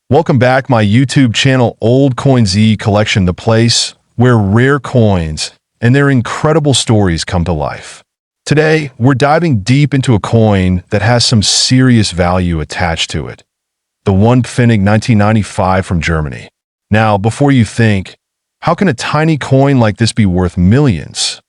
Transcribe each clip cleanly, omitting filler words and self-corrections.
Welcome back my YouTube channel Old Coin Z Collection, the place where rare coins and their incredible stories come to life. Today, we're diving deep into a coin that has some serious value attached to it. The one Pfennig 1995 from Germany. Now, before you think, how can a tiny coin like this be worth millions?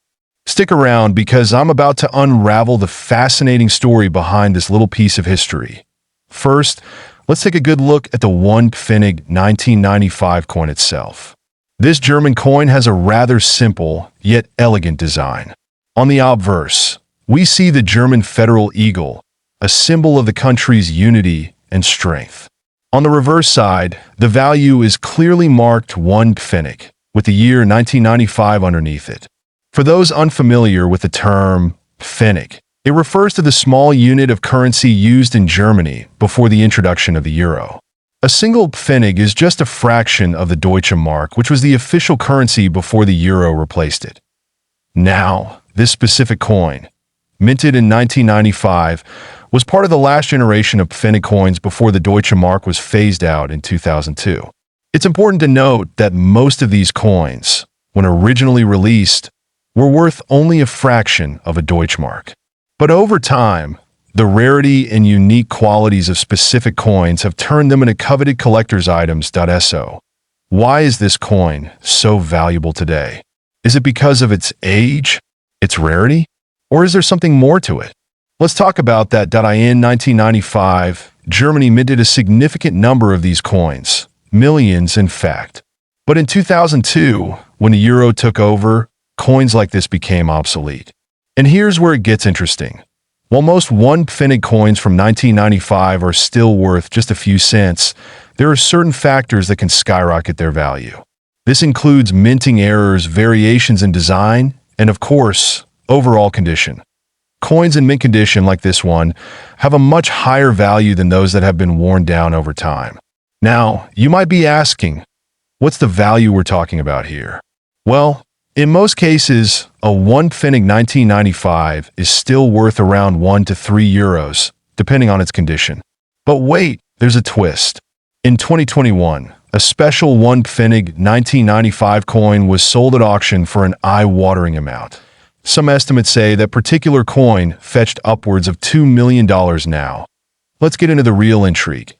Stick around because I'm about to unravel the fascinating story behind this little piece of history. First, let's take a good look at the one Pfennig 1995 coin itself. This German coin has a rather simple, yet elegant design. On the obverse, we see the German federal eagle, a symbol of the country's unity and strength. On the reverse side, the value is clearly marked 1 Pfennig, with the year 1995 underneath it. For those unfamiliar with the term Pfennig, it refers to the small unit of currency used in Germany before the introduction of the euro. A single Pfennig is just a fraction of the Deutsche Mark, which was the official currency before the euro replaced it. Now, this specific coin, minted in 1995, was part of the last generation of Pfennig coins before the Deutsche Mark was phased out in 2002. It's important to note that most of these coins, when originally released, were worth only a fraction of a Deutsche Mark. But over time, the rarity and unique qualities of specific coins have turned them into coveted collector's items. So, why is this coin so valuable today? Is it because of its age, its rarity, or is there something more to it? Let's talk about that. In 1995, Germany minted a significant number of these coins, millions in fact. But in 2002, when the euro took over, coins like this became obsolete. And here's where it gets interesting. While most 1 Pfennig coins from 1995 are still worth just a few cents, there are certain factors that can skyrocket their value. This includes minting errors, variations in design, and of course, overall condition. Coins in mint condition like this one have a much higher value than those that have been worn down over time. Now, you might be asking, what's the value we're talking about here? Well, in most cases, a 1 Pfennig 1995 is still worth around 1 to 3 euros, depending on its condition. But wait, there's a twist. In 2021, a special 1 Pfennig 1995 coin was sold at auction for an eye-watering amount. Some estimates say that particular coin fetched upwards of $2 million now. Let's get into the real intrigue.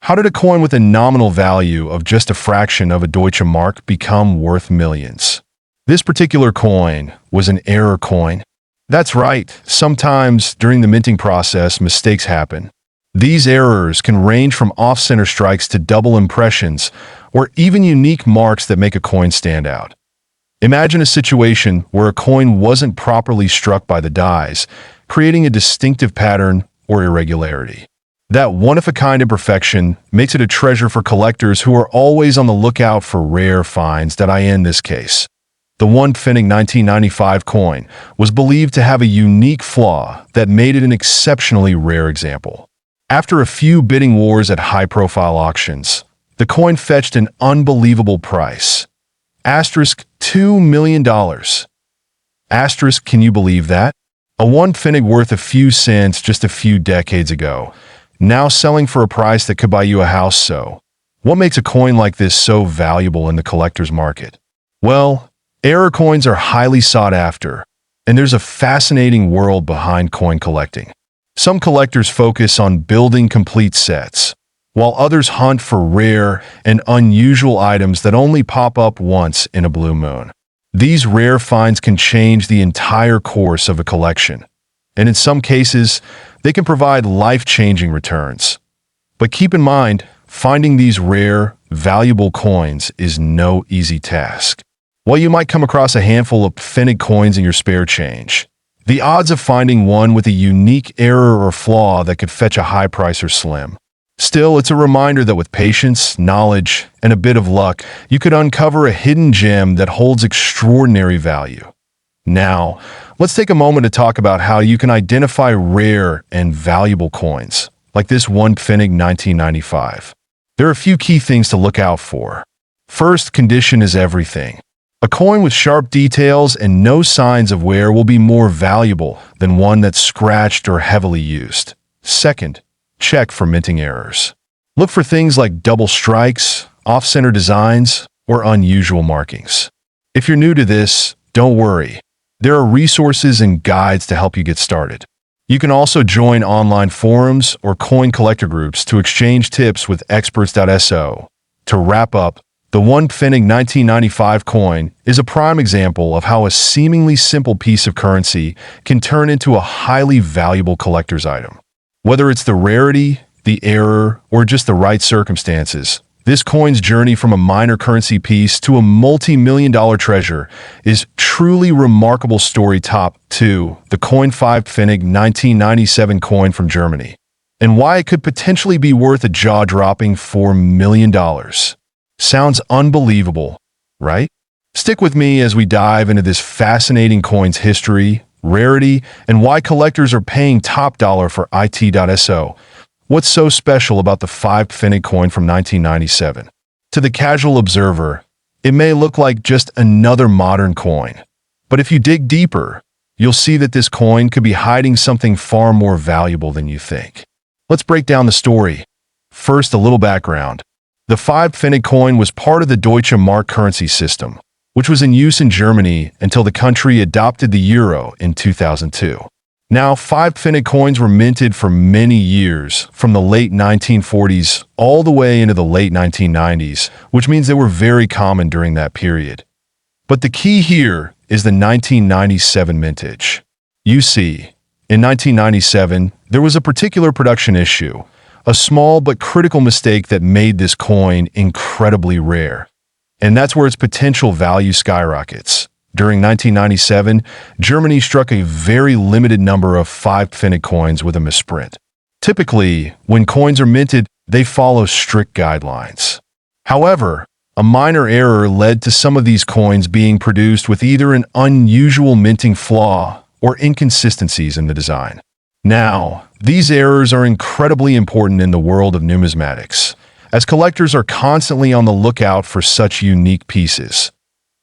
How did a coin with a nominal value of just a fraction of a Deutsche Mark become worth millions? This particular coin was an error coin. That's right, sometimes during the minting process, mistakes happen. These errors can range from off-center strikes to double impressions, or even unique marks that make a coin stand out. Imagine a situation where a coin wasn't properly struck by the dies, creating a distinctive pattern or irregularity. That one-of-a-kind imperfection makes it a treasure for collectors who are always on the lookout for rare finds. In this case, the 1 Pfennig 1995 coin was believed to have a unique flaw that made it an exceptionally rare example. After a few bidding wars at high-profile auctions, the coin fetched an unbelievable price. $2 million. Can you believe that? A 1 Pfennig worth a few cents just a few decades ago, now selling for a price that could buy you a house. So, what makes a coin like this so valuable in the collector's market? Well, error coins are highly sought after, and there's a fascinating world behind coin collecting. Some collectors focus on building complete sets, while others hunt for rare and unusual items that only pop up once in a blue moon. These rare finds can change the entire course of a collection, and in some cases, they can provide life-changing returns. But keep in mind, finding these rare, valuable coins is no easy task. While you might come across a handful of Pfennig coins in your spare change, the odds of finding one with a unique error or flaw that could fetch a high price are slim. Still, it's a reminder that with patience, knowledge, and a bit of luck, you could uncover a hidden gem that holds extraordinary value. Now, let's take a moment to talk about how you can identify rare and valuable coins, like this 1 Pfennig 1995. There are a few key things to look out for. First, condition is everything. A coin with sharp details and no signs of wear will be more valuable than one that's scratched or heavily used. Second, check for minting errors. Look for things like double strikes, off-center designs, or unusual markings. If you're new to this, don't worry. There are resources and guides to help you get started. You can also join online forums or coin collector groups to exchange tips with experts.so. To wrap up, the one Pfennig 1995 coin is a prime example of how a seemingly simple piece of currency can turn into a highly valuable collector's item. Whether it's the rarity, the error, or just the right circumstances, this coin's journey from a minor currency piece to a multi-million-dollar treasure is truly remarkable. Story top 2, the coin 5 Pfennig 1997 coin from Germany, and why it could potentially be worth a jaw-dropping $4 million. Sounds unbelievable, right? Stick with me as we dive into this fascinating coin's history, rarity, and why collectors are paying top dollar for it.so. What's so special about the 5 Pfennig coin from 1997? To the casual observer, it may look like just another modern coin. But if you dig deeper, you'll see that this coin could be hiding something far more valuable than you think. Let's break down the story. First, a little background. The 5 Pfennig coin was part of the Deutsche Mark currency system, which was in use in Germany until the country adopted the euro in 2002. Now, 5 Pfennig coins were minted for many years, from the late 1940s all the way into the late 1990s, which means they were very common during that period. But the key here is the 1997 mintage. You see, in 1997, there was a particular production issue, a small but critical mistake that made this coin incredibly rare. And that's where its potential value skyrockets. During 1997, Germany struck a very limited number of 5 Pfennig coins with a misprint. Typically, when coins are minted, they follow strict guidelines. However, a minor error led to some of these coins being produced with either an unusual minting flaw or inconsistencies in the design. Now, these errors are incredibly important in the world of numismatics, as collectors are constantly on the lookout for such unique pieces.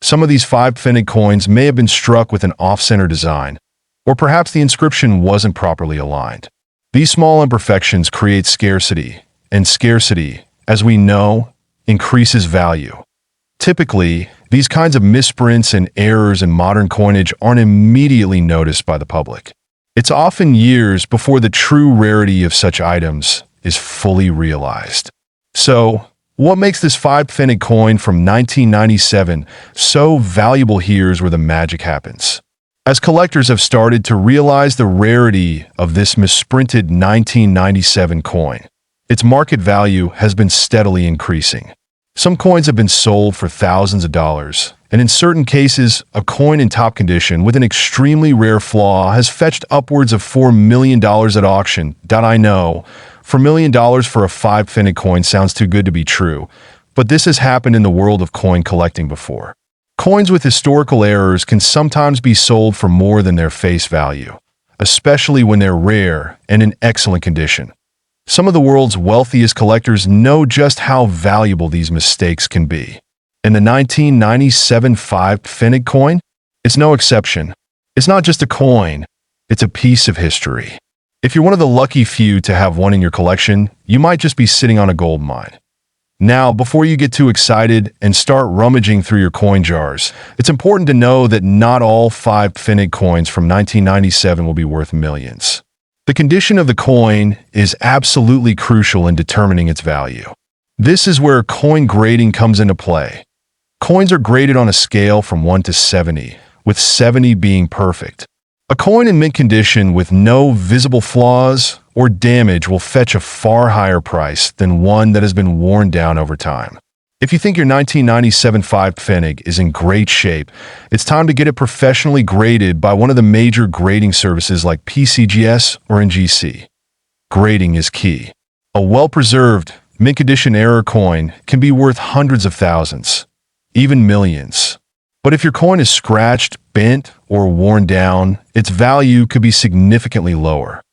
Some of these 5 Pfennig coins may have been struck with an off-center design, or perhaps the inscription wasn't properly aligned. These small imperfections create scarcity, and scarcity, as we know, increases value. Typically, these kinds of misprints and errors in modern coinage aren't immediately noticed by the public. It's often years before the true rarity of such items is fully realized. So, what makes this 5 Pfennig coin from 1997 so valuable? Here's where the magic happens. As collectors have started to realize the rarity of this misprinted 1997 coin, its market value has been steadily increasing. Some coins have been sold for thousands of dollars, and in certain cases, a coin in top condition with an extremely rare flaw has fetched upwards of $4 million at auction. I know, $4 million for a 5 Pfennig coin sounds too good to be true, but this has happened in the world of coin collecting before. Coins with historical errors can sometimes be sold for more than their face value, especially when they're rare and in excellent condition. Some of the world's wealthiest collectors know just how valuable these mistakes can be. And the 1997 5 Pfennig coin? It's no exception. It's not just a coin, it's a piece of history. If you're one of the lucky few to have one in your collection, you might just be sitting on a gold mine. Now, before you get too excited and start rummaging through your coin jars, it's important to know that not all 5 Pfennig coins from 1997 will be worth millions. The condition of the coin is absolutely crucial in determining its value. This is where coin grading comes into play. Coins are graded on a scale from 1 to 70, with 70 being perfect. A coin in mint condition with no visible flaws or damage will fetch a far higher price than one that has been worn down over time. If you think your 1997 5 Pfennig is in great shape, it's time to get it professionally graded by one of the major grading services like PCGS or NGC. Grading is key. A well-preserved, mint condition error coin can be worth hundreds of thousands, even millions. But if your coin is scratched, bent, or worn down, its value could be significantly lower.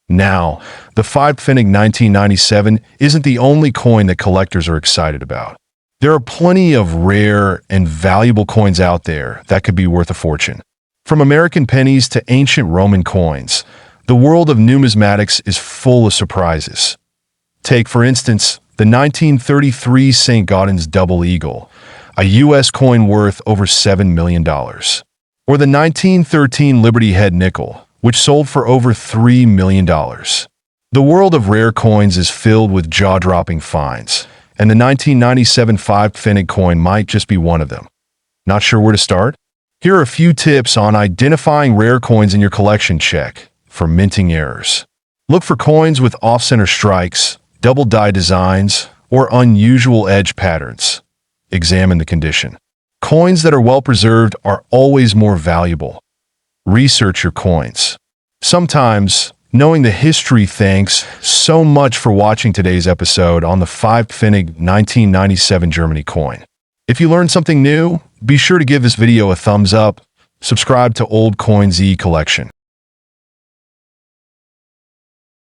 Now, the 5 Pfennig 1997 isn't the only coin that collectors are excited about. There are plenty of rare and valuable coins out there that could be worth a fortune. From American pennies to ancient Roman coins, the world of numismatics is full of surprises. Take, for instance, the 1933 St. Gaudens Double Eagle, a U.S. coin worth over $7 million. Or the 1913 Liberty Head Nickel, which sold for over $3 million. The world of rare coins is filled with jaw-dropping finds, and the 1997 Pfennig coin might just be one of them. Not sure where to start? Here are a few tips on identifying rare coins in your collection. Check for minting errors. Look for coins with off-center strikes, double die designs, or unusual edge patterns. Examine the condition. Coins that are well preserved are always more valuable. Research your coins. Sometimes, knowing the history. Thanks so much for watching today's episode on the Pfennig 1997 Germany coin. If you learned something new, be sure to give this video a thumbs up, subscribe to Old Coin Z Collection.